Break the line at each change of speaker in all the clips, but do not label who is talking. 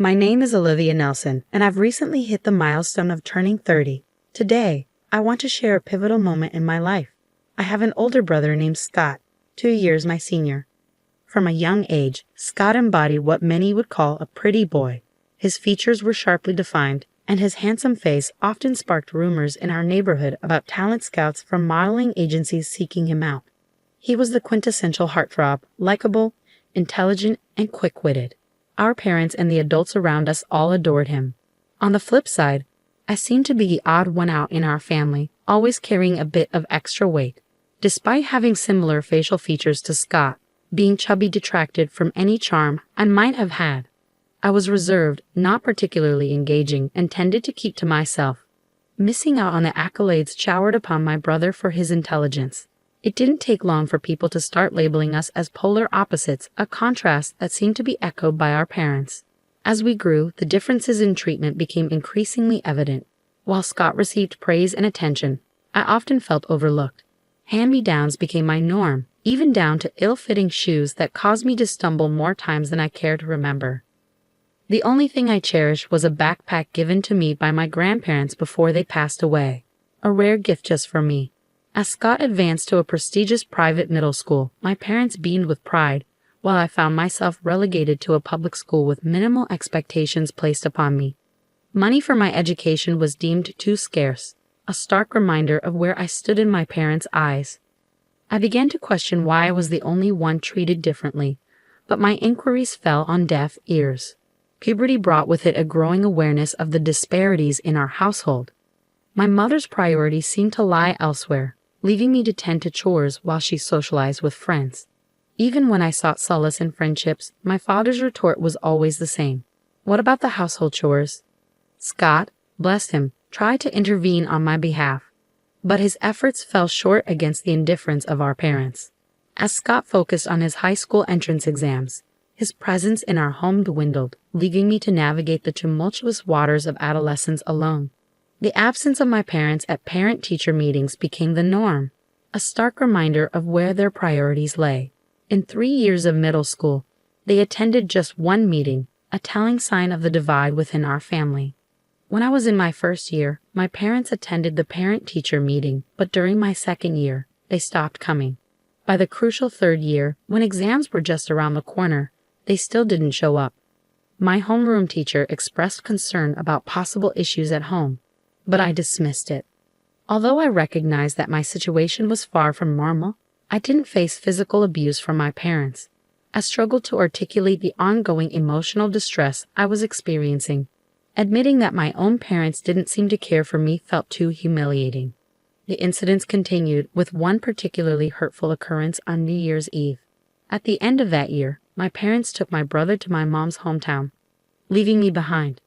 My name is Olivia Nelson, and I've recently hit the milestone of turning 30. Today, I want to share a pivotal moment in my life. I have an older brother named Scott, 2 years my senior. From a young age, Scott embodied what many would call a pretty boy. His features were sharply defined, and his handsome face often sparked rumors in our neighborhood about talent scouts from modeling agencies seeking him out. He was the quintessential heartthrob, likable, intelligent, and quick-witted. Our parents and the adults around us all adored him. On the flip side, I seemed to be the odd one out in our family, always carrying a bit of extra weight. Despite having similar facial features to Scott, being chubby detracted from any charm I might have had. I was reserved, not particularly engaging, and tended to keep to myself, missing out on the accolades showered upon my brother for his intelligence. It didn't take long for people to start labeling us as polar opposites, a contrast that seemed to be echoed by our parents. As we grew, the differences in treatment became increasingly evident. While Scott received praise and attention, I often felt overlooked. Hand-me-downs became my norm, even down to ill-fitting shoes that caused me to stumble more times than I care to remember. The only thing I cherished was a backpack given to me by my grandparents before they passed away, a rare gift just for me. As Scott advanced to a prestigious private middle school, my parents beamed with pride, while I found myself relegated to a public school with minimal expectations placed upon me. Money for my education was deemed too scarce, a stark reminder of where I stood in my parents' eyes. I began to question why I was the only one treated differently, but my inquiries fell on deaf ears. Puberty brought with it a growing awareness of the disparities in our household. My mother's priorities seemed to lie elsewhere, leaving me to tend to chores while she socialized with friends. Even when I sought solace in friendships, my father's retort was always the same. What about the household chores? Scott, bless him, tried to intervene on my behalf, but his efforts fell short against the indifference of our parents. As Scott focused on his high school entrance exams, his presence in our home dwindled, leaving me to navigate the tumultuous waters of adolescence alone. The absence of my parents at parent-teacher meetings became the norm, a stark reminder of where their priorities lay. In 3 years of middle school, they attended just one meeting, a telling sign of the divide within our family. When I was in my first year, my parents attended the parent-teacher meeting, but during my second year, they stopped coming. By the crucial third year, when exams were just around the corner, they still didn't show up. My homeroom teacher expressed concern about possible issues at home, but I dismissed it. Although I recognized that my situation was far from normal, I didn't face physical abuse from my parents. I struggled to articulate the ongoing emotional distress I was experiencing. Admitting that my own parents didn't seem to care for me felt too humiliating. The incidents continued, with one particularly hurtful occurrence on New Year's Eve. At the end of that year, my parents took my brother to my mom's hometown, leaving me behind.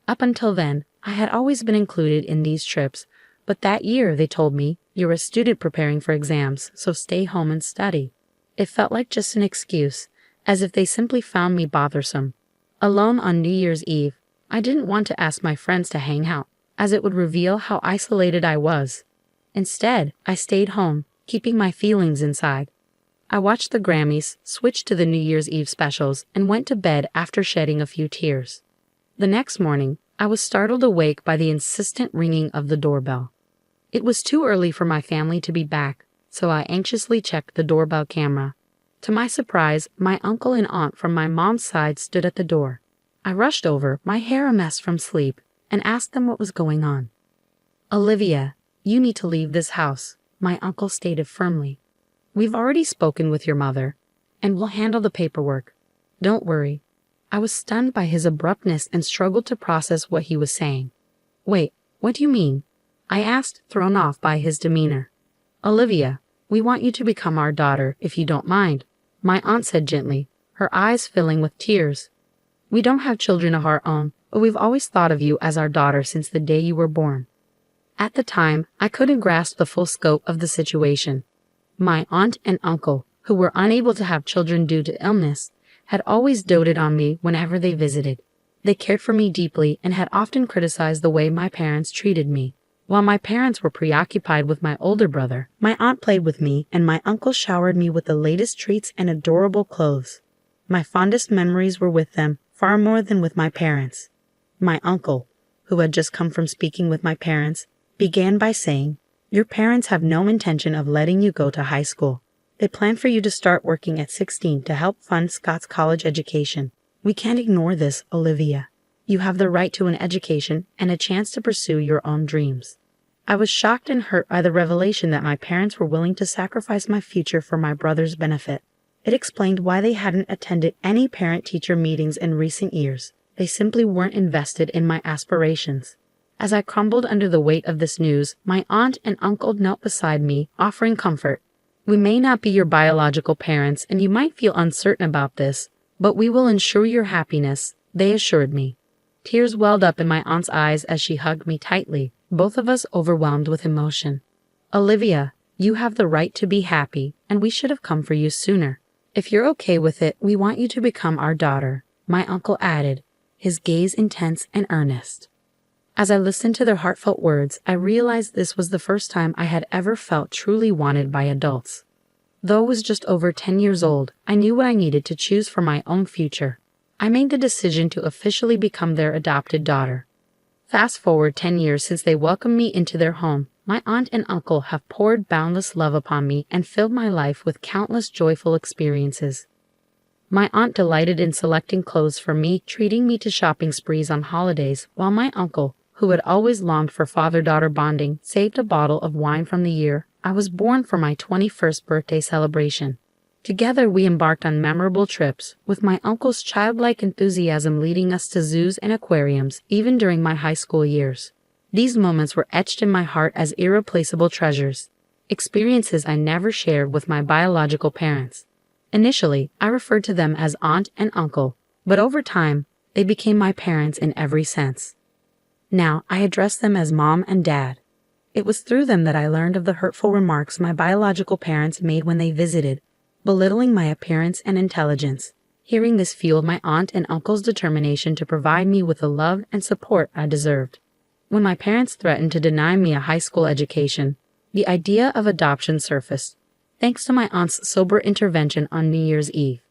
Up until then, I had always been included in these trips, but that year they told me, "You're a student preparing for exams, so stay home and study." It felt like just an excuse, as if they simply found me bothersome. Alone on New Year's Eve, I didn't want to ask my friends to hang out, as it would reveal how isolated I was. Instead, I stayed home, keeping my feelings inside. I watched the Grammys, switched to the New Year's Eve specials, and went to bed after shedding a few tears. The next morning, I was startled awake by the insistent ringing of the doorbell. It was too early for my family to be back, so I anxiously checked the doorbell camera. To my surprise, my uncle and aunt from my mom's side stood at the door. I rushed over, my hair a mess from sleep, and asked them what was going on. "Olivia, you need to leave this house," my uncle stated firmly. "We've already spoken with your mother, and we'll handle the paperwork. Don't worry." I was stunned by his abruptness and struggled to process what he was saying. "Wait, what do you mean?" I asked, thrown off by his demeanor. "Olivia, we want you to become our daughter, if you don't mind," my aunt said gently, her eyes filling with tears. "We don't have children of our own, but we've always thought of you as our daughter since the day you were born." At the time, I couldn't grasp the full scope of the situation. My aunt and uncle, who were unable to have children due to illness, had always doted on me whenever they visited. They cared for me deeply and had often criticized the way my parents treated me. While my parents were preoccupied with my older brother, my aunt played with me and my uncle showered me with the latest treats and adorable clothes. My fondest memories were with them, far more than with my parents. My uncle, who had just come from speaking with my parents, began by saying, "Your parents have no intention of letting you go to high school. They plan for you to start working at 16 to help fund Scott's college education. We can't ignore this, Olivia. You have the right to an education and a chance to pursue your own dreams." I was shocked and hurt by the revelation that my parents were willing to sacrifice my future for my brother's benefit. It explained why they hadn't attended any parent-teacher meetings in recent years. They simply weren't invested in my aspirations. As I crumbled under the weight of this news, my aunt and uncle knelt beside me, offering comfort. "We may not be your biological parents, and you might feel uncertain about this, but we will ensure your happiness," they assured me. Tears welled up in my aunt's eyes as she hugged me tightly, both of us overwhelmed with emotion. "Olivia, you have the right to be happy, and we should have come for you sooner. If you're okay with it, we want you to become our daughter," my uncle added, his gaze intense and earnest. As I listened to their heartfelt words, I realized this was the first time I had ever felt truly wanted by adults. Though I was just over 10 years old, I knew what I needed to choose for my own future. I made the decision to officially become their adopted daughter. Fast forward 10 years since they welcomed me into their home, my aunt and uncle have poured boundless love upon me and filled my life with countless joyful experiences. My aunt delighted in selecting clothes for me, treating me to shopping sprees on holidays, while my uncle, who had always longed for father-daughter bonding, saved a bottle of wine from the year I was born for my 21st birthday celebration. Together we embarked on memorable trips, with my uncle's childlike enthusiasm leading us to zoos and aquariums, even during my high school years. These moments were etched in my heart as irreplaceable treasures, experiences I never shared with my biological parents. Initially, I referred to them as aunt and uncle, but over time, they became my parents in every sense. Now, I address them as mom and dad. It was through them that I learned of the hurtful remarks my biological parents made when they visited, belittling my appearance and intelligence. Hearing this fueled my aunt and uncle's determination to provide me with the love and support I deserved. When my parents threatened to deny me a high school education, the idea of adoption surfaced, thanks to my aunt's sober intervention on New Year's Eve.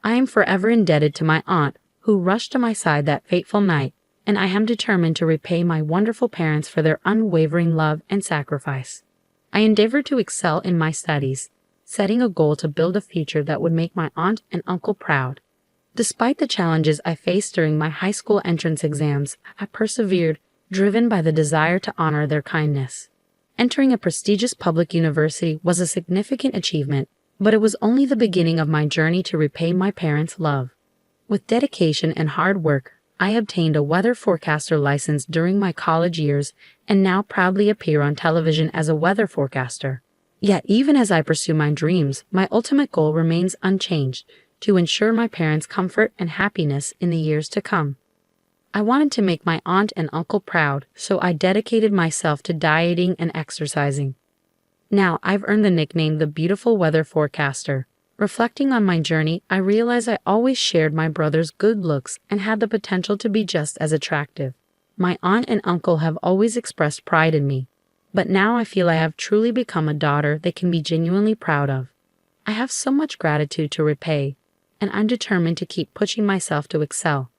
I am forever indebted to my aunt, who rushed to my side that fateful night, and I am determined to repay my wonderful parents for their unwavering love and sacrifice. I endeavored to excel in my studies, setting a goal to build a future that would make my aunt and uncle proud. Despite the challenges I faced during my high school entrance exams, I persevered, driven by the desire to honor their kindness. Entering a prestigious public university was a significant achievement, but it was only the beginning of my journey to repay my parents' love. With dedication and hard work, I obtained a weather forecaster license during my college years and now proudly appear on television as a weather forecaster. Yet even as I pursue my dreams, my ultimate goal remains unchanged, to ensure my parents' comfort and happiness in the years to come. I wanted to make my aunt and uncle proud, so I dedicated myself to dieting and exercising. Now I've earned the nickname the Beautiful Weather Forecaster. Reflecting on my journey, I realize I always shared my brother's good looks and had the potential to be just as attractive. My aunt and uncle have always expressed pride in me, but now I feel I have truly become a daughter they can be genuinely proud of. I have so much gratitude to repay, and I'm determined to keep pushing myself to excel.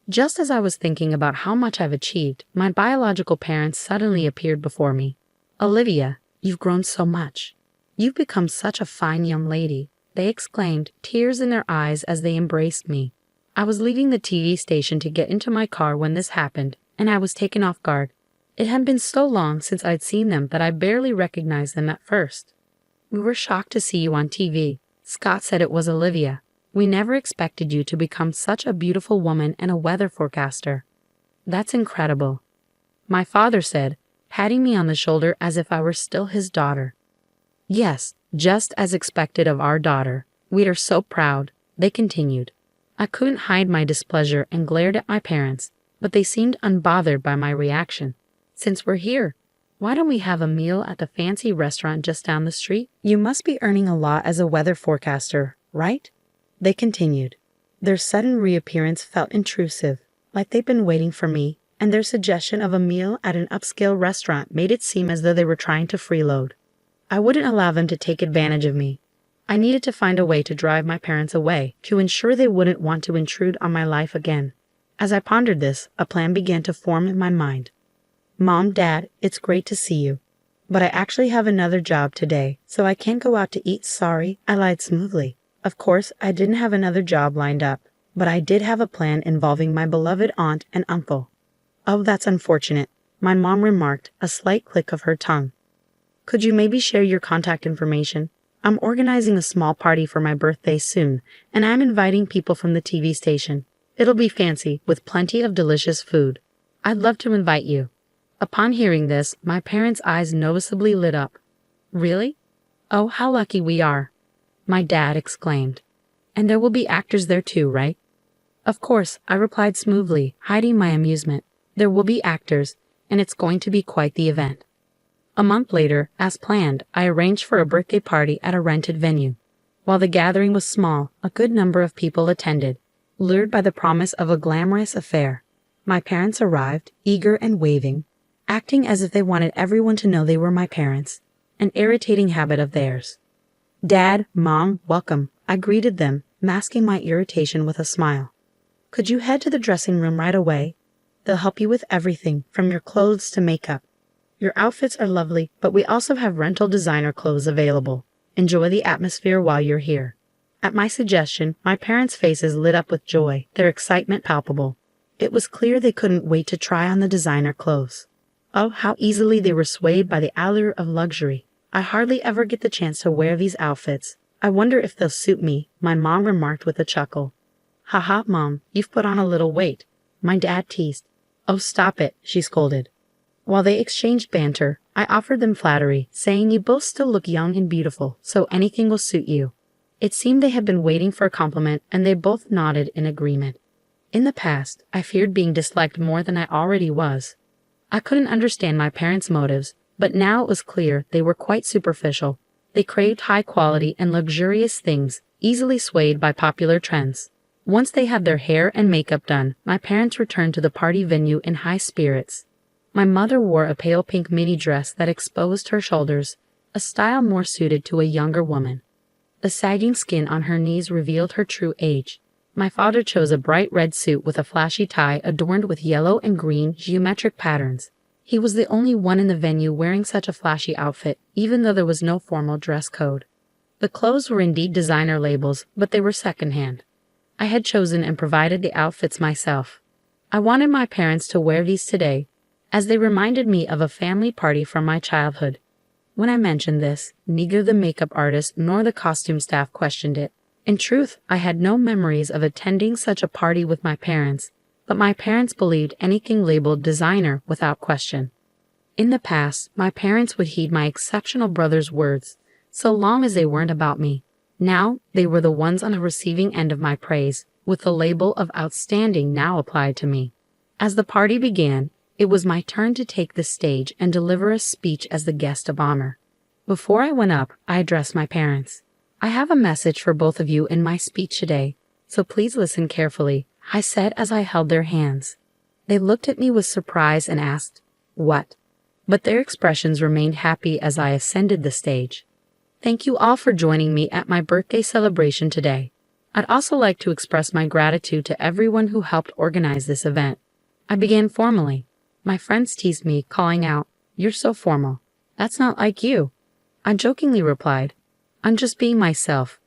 Just as I was thinking about how much I've achieved, my biological parents suddenly appeared before me. "Olivia, you've grown so much. You've become such a fine young lady," they exclaimed, tears in their eyes as they embraced me. I was leaving the TV station to get into my car when this happened, and I was taken off guard. It had been so long since I'd seen them that I barely recognized them at first. "We were shocked to see you on TV. Scott said it was Olivia. We never expected you to become such a beautiful woman and a weather forecaster." "That's incredible," my father said, patting me on the shoulder as if I were still his daughter. "Yes, just as expected of our daughter. We are so proud," they continued. I couldn't hide my displeasure and glared at my parents, but they seemed unbothered by my reaction. "Since we're here, why don't we have a meal at the fancy restaurant just down the street? You must be earning a lot as a weather forecaster, right?" they continued. Their sudden reappearance felt intrusive, like they'd been waiting for me, and their suggestion of a meal at an upscale restaurant made it seem as though they were trying to freeload. I wouldn't allow them to take advantage of me. I needed to find a way to drive my parents away, to ensure they wouldn't want to intrude on my life again. As I pondered this, a plan began to form in my mind. Mom, Dad, it's great to see you. But I actually have another job today, so I can't go out to eat. Sorry, I lied smoothly. Of course, I didn't have another job lined up, but I did have a plan involving my beloved aunt and uncle. Oh, that's unfortunate, my mom remarked, a slight click of her tongue. Could you maybe share your contact information? I'm organizing a small party for my birthday soon, and I'm inviting people from the TV station. It'll be fancy, with plenty of delicious food. I'd love to invite you. Upon hearing this, my parents' eyes noticeably lit up. Really? Oh, how lucky we are, my dad exclaimed. And there will be actors there too, right? Of course, I replied smoothly, hiding my amusement. There will be actors, and it's going to be quite the event. A month later, as planned, I arranged for a birthday party at a rented venue. While the gathering was small, a good number of people attended, lured by the promise of a glamorous affair. My parents arrived, eager and waving, acting as if they wanted everyone to know they were my parents, an irritating habit of theirs. Dad, Mom, welcome, I greeted them, masking my irritation with a smile. Could you head to the dressing room right away? They'll help you with everything, from your clothes to makeup. Your outfits are lovely, but we also have rental designer clothes available. Enjoy the atmosphere while you're here. At my suggestion, my parents' faces lit up with joy, their excitement palpable. It was clear they couldn't wait to try on the designer clothes. Oh, how easily they were swayed by the allure of luxury. I hardly ever get the chance to wear these outfits. I wonder if they'll suit me, my mom remarked with a chuckle. Haha, Mom, you've put on a little weight, my dad teased. Oh, stop it, she scolded. While they exchanged banter, I offered them flattery, saying you both still look young and beautiful, so anything will suit you. It seemed they had been waiting for a compliment, and they both nodded in agreement. In the past, I feared being disliked more than I already was. I couldn't understand my parents' motives, but now it was clear they were quite superficial. They craved high quality and luxurious things, easily swayed by popular trends. Once they had their hair and makeup done, my parents returned to the party venue in high spirits. My mother wore a pale pink mini dress that exposed her shoulders, a style more suited to a younger woman. The sagging skin on her knees revealed her true age. My father chose a bright red suit with a flashy tie adorned with yellow and green geometric patterns. He was the only one in the venue wearing such a flashy outfit, even though there was no formal dress code. The clothes were indeed designer labels, but they were secondhand. I had chosen and provided the outfits myself. I wanted my parents to wear these today, as they reminded me of a family party from my childhood. When I mentioned this, neither the makeup artist nor the costume staff questioned it. In truth, I had no memories of attending such a party with my parents, but my parents believed anything labeled designer without question. In the past, my parents would heed my exceptional brother's words, so long as they weren't about me. Now, they were the ones on the receiving end of my praise, with the label of outstanding now applied to me. As the party began, it was my turn to take the stage and deliver a speech as the guest of honor. Before I went up, I addressed my parents. I have a message for both of you in my speech today, so please listen carefully, I said as I held their hands. They looked at me with surprise and asked, "What?" But their expressions remained happy as I ascended the stage. Thank you all for joining me at my birthday celebration today. I'd also like to express my gratitude to everyone who helped organize this event. I began formally. My friends teased me, calling out, "You're so formal. That's not like you." I jokingly replied, "I'm just being myself,"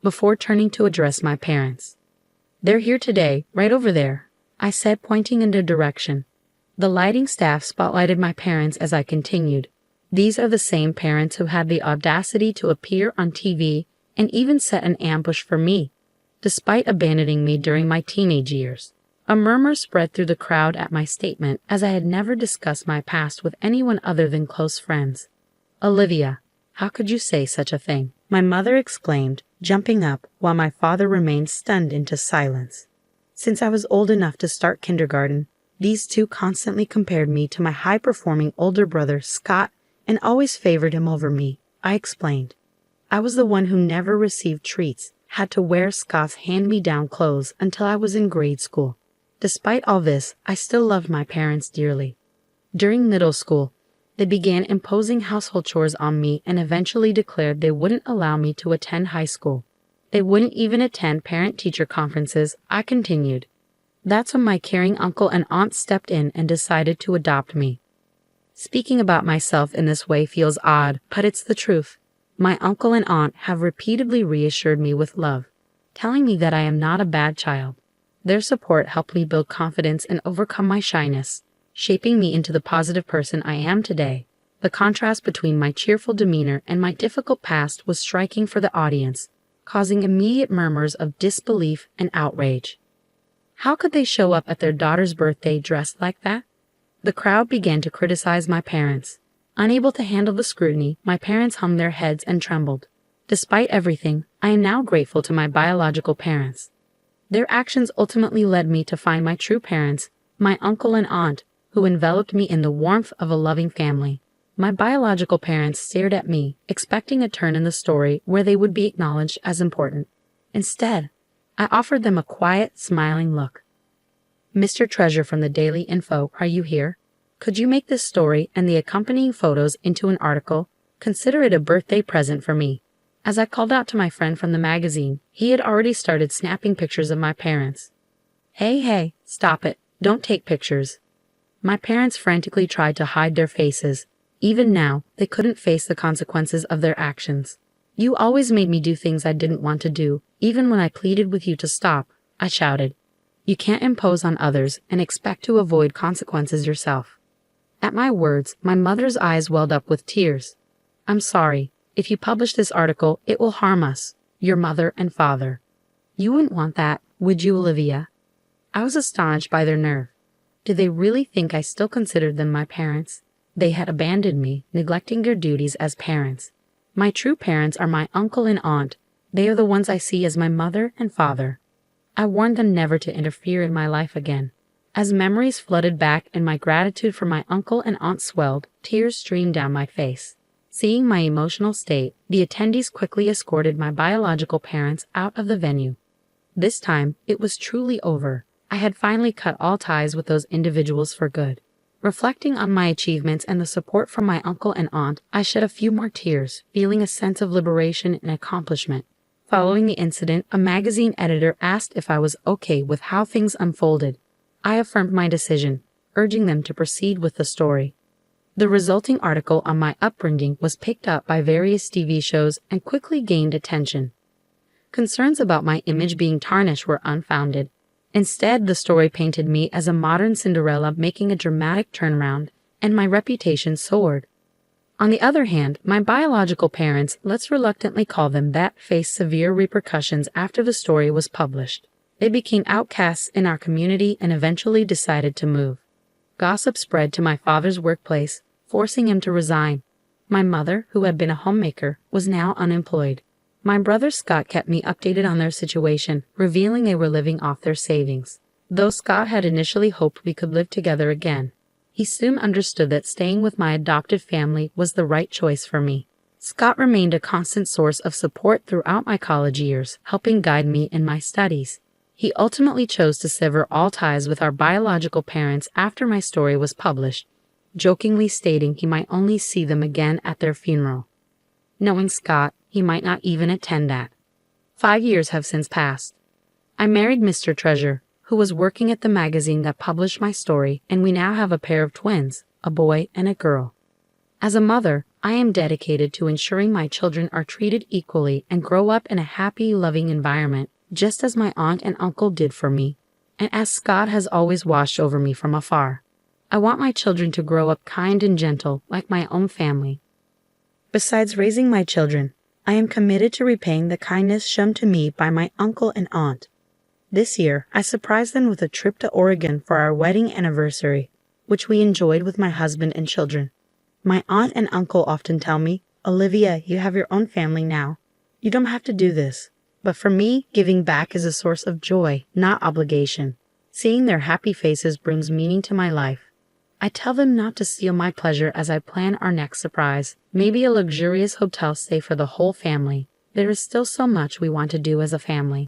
before turning to address my parents. "They're here today, right over there," I said, pointing in their direction. The lighting staff spotlighted my parents as I continued. These are the same parents who had the audacity to appear on TV and even set an ambush for me, despite abandoning me during my teenage years. A murmur spread through the crowd at my statement, as I had never discussed my past with anyone other than close friends. "Olivia, how could you say such a thing?" my mother exclaimed, jumping up, while my father remained stunned into silence. Since I was old enough to start kindergarten, these two constantly compared me to my high-performing older brother, Scott, and always favored him over me, I explained. I was the one who never received treats, had to wear Scott's hand-me-down clothes until I was in grade school. Despite all this, I still loved my parents dearly. During middle school, They began imposing household chores on me and eventually declared they wouldn't allow me to attend high school. They wouldn't even attend parent-teacher conferences. I continued. That's when my caring uncle and aunt stepped in and decided to adopt me. Speaking about myself in this way feels odd, but it's the truth. My uncle and aunt have repeatedly reassured me with love, telling me that I am not a bad child. Their support helped me build confidence and overcome my shyness, shaping me into the positive person I am today. The contrast between my cheerful demeanor and my difficult past was striking for the audience, causing immediate murmurs of disbelief and outrage. How could they show up at their daughter's birthday dressed like that? The crowd began to criticize my parents. Unable to handle the scrutiny, my parents hung their heads and trembled. Despite everything, I am now grateful to my biological parents. Their actions ultimately led me to find my true parents, my uncle and aunt, who enveloped me in the warmth of a loving family. My biological parents stared at me, expecting a turn in the story where they would be acknowledged as important. Instead, I offered them a quiet, smiling look. Mr. Treasure from the Daily Info, are you here? Could you make this story and the accompanying photos into an article? Consider it a birthday present for me. As I called out to my friend from the magazine, he had already started snapping pictures of my parents. Hey, stop it. Don't take pictures. My parents frantically tried to hide their faces. Even now, they couldn't face the consequences of their actions. You always made me do things I didn't want to do, even when I pleaded with you to stop, I shouted. You can't impose on others and expect to avoid consequences yourself. At my words, my mother's eyes welled up with tears. I'm sorry. If you publish this article, it will harm us, your mother and father. You wouldn't want that, would you, Olivia? I was astonished by their nerve. Did they really think I still considered them my parents? They had abandoned me, neglecting their duties as parents. My true parents are my uncle and aunt. They are the ones I see as my mother and father. I warned them never to interfere in my life again. As memories flooded back and my gratitude for my uncle and aunt swelled, tears streamed down my face. Seeing my emotional state, the attendees quickly escorted my biological parents out of the venue. This time, it was truly over. I had finally cut all ties with those individuals for good. Reflecting on my achievements and the support from my uncle and aunt, I shed a few more tears, feeling a sense of liberation and accomplishment. Following the incident, a magazine editor asked if I was okay with how things unfolded. I affirmed my decision, urging them to proceed with the story. The resulting article on my upbringing was picked up by various TV shows and quickly gained attention. Concerns about my image being tarnished were unfounded. Instead, the story painted me as a modern Cinderella making a dramatic turnaround, and my reputation soared. On the other hand, my biological parents, let's reluctantly call them that, faced severe repercussions after the story was published. They became outcasts in our community and eventually decided to move. Gossip spread to my father's workplace, forcing him to resign. My mother, who had been a homemaker, was now unemployed. My brother Scott kept me updated on their situation, revealing they were living off their savings. Though Scott had initially hoped we could live together again, he soon understood that staying with my adoptive family was the right choice for me. Scott remained a constant source of support throughout my college years, helping guide me in my studies. He ultimately chose to sever all ties with our biological parents after my story was published, jokingly stating he might only see them again at their funeral. Knowing Scott, he might not even attend that. 5 years have since passed. I married Mr. Treasure, who was working at the magazine that published my story, and we now have a pair of twins, a boy and a girl. As a mother, I am dedicated to ensuring my children are treated equally and grow up in a happy, loving environment, just as my aunt and uncle did for me, and as Scott has always watched over me from afar. I want my children to grow up kind and gentle, like my own family. Besides raising my children, I am committed to repaying the kindness shown to me by my uncle and aunt. This year, I surprised them with a trip to Oregon for our wedding anniversary, which we enjoyed with my husband and children. My aunt and uncle often tell me, "Olivia, you have your own family now. You don't have to do this." But for me, giving back is a source of joy, not obligation. Seeing their happy faces brings meaning to my life. I tell them not to steal my pleasure as I plan our next surprise, maybe a luxurious hotel stay for the whole family. There is still so much we want to do as a family.